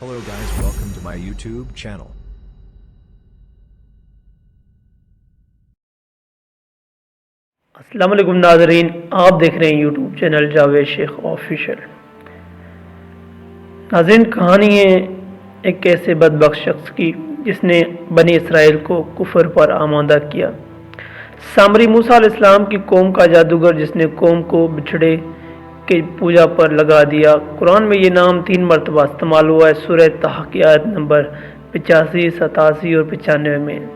Hello guys, welcome to my YouTube channel. अस्सलाम वालेकुम नाज़रीन, आप देख रहे हैं YouTube channel Javed Sheikh official. नाज़रीन, कहानी है एक ऐसे बदबख्त शख्स की जिसने बनी इसराइल को कुफर पर आमादा किया। सामरी मूसा अलैहिस्सलाम की कौम का जादूगर जिसने कौम को बिछड़े की पूजा पर लगा दिया। कुरान में ये नाम 3 मरतबा इस्तेमाल हुआ है, सूरह ताहा की आयत नंबर 85, 87 और 95 में।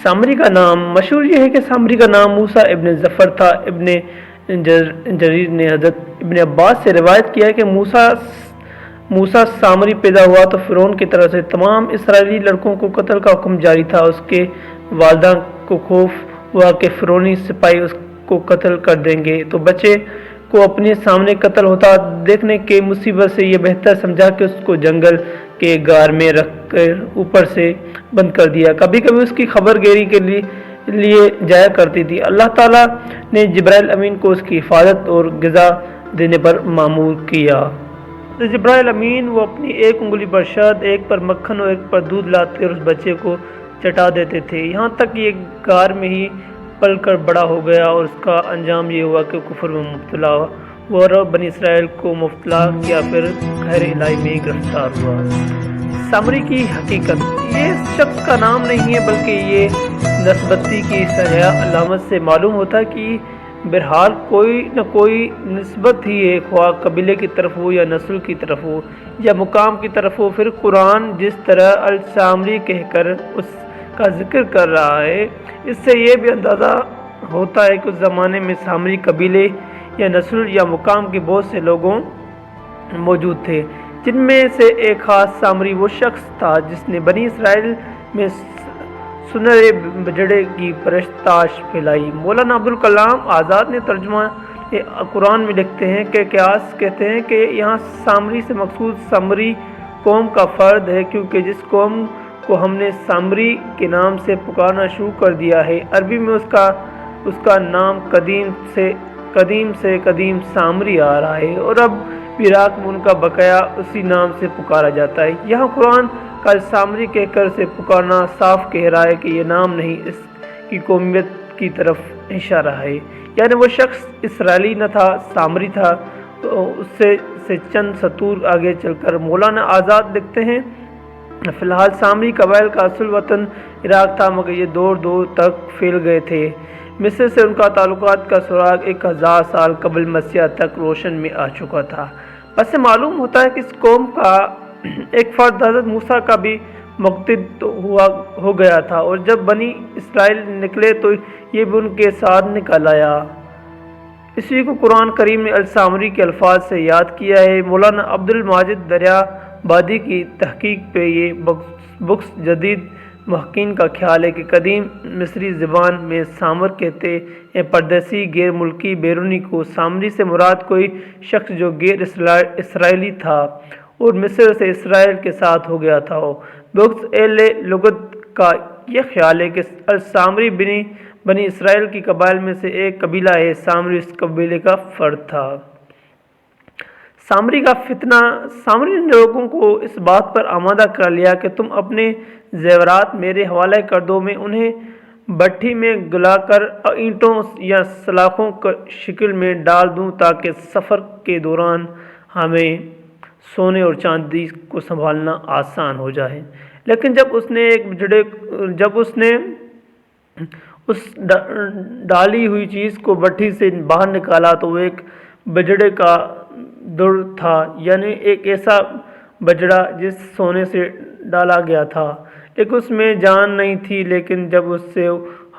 सामरी का नाम मशहूर ये है कि सामरी का नाम मूसा इब्न जफ़र था। इब्न जरीर ने हज़रत इब्न अब्बास से रिवायत किया है कि मूसा सामरी पैदा हुआ तो फ़िरौन की तरफ से तमाम इसराइली लड़कों को कत्ल का हुक्म जारी था। उसके वालिदा को खौफ हुआ कि फ़िरौनी सिपाही उसको कत्ल कर देंगे, तो बच्चे को अपने सामने कत्ल होता देखने के मुसीबत से ये बेहतर समझा कि उसको जंगल के गार में रखकर ऊपर से बंद कर दिया। कभी कभी उसकी खबरगिरी के लिए जाया करती थी। अल्लाह ताला ने जिब्राइल अमीन को उसकी हिफाजत और ग़िज़ा देने पर मामूर किया। तो जिब्राइल अमीन वो अपनी एक उंगली पर शहद, एक पर मक्खन और एक पर दूध लाते और उस बच्चे को चटा देते थे, यहाँ तक ये गार में ही पल कर बड़ा हो गया। और उसका अंजाम ये हुआ कि कुफर में मुब्तला हुआ और बनी इसराइल को मुब्तला किया, फिर खैर इलाही में गिरफ्तार हुआ। सामरी की हकीकत, ये शख्स का नाम नहीं है बल्कि ये नस्बती की सरिया अलामत से मालूम होता है कि बहरहाल कोई न कोई नस्बत ही है, ख्वाह कबीले की तरफ हो या नस्ल की तरफ हो या मुकाम की तरफ हो। फिर कुरान जिस तरह अल सामरी कहकर उसका जिक्र कर रहा है, इससे ये भी अंदाज़ा होता है कि उस ज़माने में सामरी कबीले या नस्ल या मुकाम के बहुत से लोगों मौजूद थे, जिनमें से एक ख़ास सामरी वो शख्स था जिसने बनी इसराइल में सुनहरे बजड़े की परस्ताश फैलाई। मौलाना अब्दुल कलाम आज़ाद ने तर्जुमा कुरान में लिखते हैं कि क़यास कहते हैं कि यहाँ सामरी से मकसूद सामरी कौम का फ़र्द है, क्योंकि जिस कौम को हमने सामरी के नाम से पुकारना शुरू कर दिया है, अरबी में उसका नाम कदीम से कदीम सामरी आ रहा है और अब इराक में उनका बकाया उसी नाम से पुकारा जाता है। यहाँ कुरान का सामरी कहकर से पुकारना साफ कह रहा है कि ये नाम नहीं, इसकी कौमियत की तरफ इशारा है, यानी वो शख्स इसराइली न था, सामरी था। तो उससे चंद सतूर आगे चलकर मौलाना आज़ाद लिखते हैं, फ़िलहाल सामरी कबाइल का असल वतन इराक था, मगर ये दौर तक फैल गए थे। मिस्र से उनका ताल्लुकात का सुराग 1000 साल कबल मसीह तक रोशन में आ चुका था। बस से मालूम होता है कि इस कौम का एक फ़र्द हज़रत मूसा का भी मुक़्तिद हो गया था, और जब बनी इसराइल निकले तो ये भी उनके साथ निकल आया। इसी को कुरान करीम ने अल सामरी के अल्फाज से याद किया है। मौलाना अब्दुल माजिद दरियाबादी की तहकीक पे ये बुक्स जदीद महक़ीन का ख्याल है कि कदीम मिस्री ज़बान में सामर कहते हैं परदेसी गैर मुल्की बैरूनी को। सामरी से मुराद कोई शख्स जो गैर इसराइली था और मिस्र से इसराइल के साथ हो गया था। बुक्स लुगत का यह ख्याल है कि अल सामरी बनी इसराइल की कबाइल में से एक कबीला है। सामरी इस कबीले का फ़र्द था। सामरी का फितना, सामरी ने लोगों को इस बात पर आमादा कर लिया कि तुम अपने ज़ेवरात मेरे हवाले कर दो, मैं उन्हें भट्ठी में गलाकर ईंटों या सलाखों की शक्ल में डाल दूं ताकि सफ़र के दौरान हमें सोने और चांदी को संभालना आसान हो जाए। लेकिन जब उसने उस डाली हुई चीज़ को भट्ठी से बाहर निकाला तो वो एक बजड़े का दुर था, यानी एक ऐसा बजड़ा जिस सोने से डाला गया था, लेकिन उसमें जान नहीं थी। लेकिन जब उससे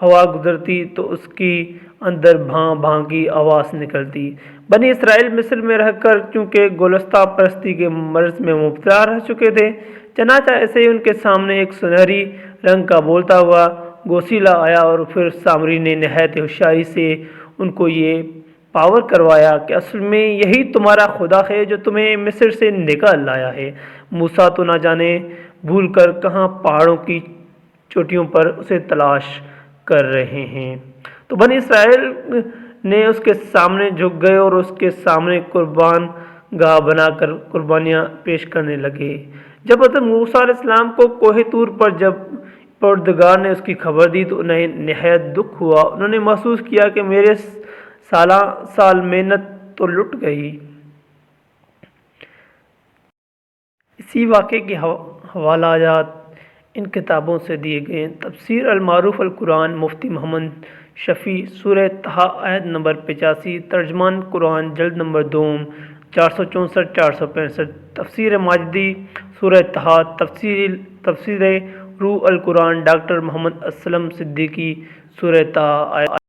हवा गुजरती तो उसकी अंदर भां भां की आवाज़ निकलती। बनी इसराइल मिस्र में रहकर चूँकि गोलस्ता परस्ती के मर्ज़ में मुब्तला रह चुके थे, चनाचा ऐसे ही उनके सामने एक सुनहरी रंग का बोलता हुआ गोसीला आया, और फिर सामरी ने नहायत होशियारी से उनको ये पावर करवाया कि असल में यही तुम्हारा खुदा है जो तुम्हें मिस्र से निकाल लाया है। मूसा तो ना जाने भूल कर कहाँ पहाड़ों की चोटियों पर उसे तलाश कर रहे हैं। तो बनी इसराइल ने उसके सामने झुक गए और उसके सामने कुर्बान गाह बनाकर कुर्बानियाँ पेश करने लगे। جب حضرت موسیٰ علیہ السلام کو کوہ طور پر جب پروردگار نے اس کی خبر دی تو انہیں نہایت دکھ ہوا۔ انہوں نے محسوس کیا کہ میرے سالہ سال محنت تو لٹ گئی۔ اسی واقعے کے حوالہ جات ان کتابوں سے دیے گئے ہیں۔ تفسیر المعروف القرآن مفتی محمد شفیع، سورہ طہ آیت نمبر 85، ترجمان قرآن جلد نمبر 2، 464 465۔ تفسیر ماجدی سورہ طہ، تفسیر روح القرآن ڈاکٹر محمد اسلم صدیقی، سورہ طہ آیت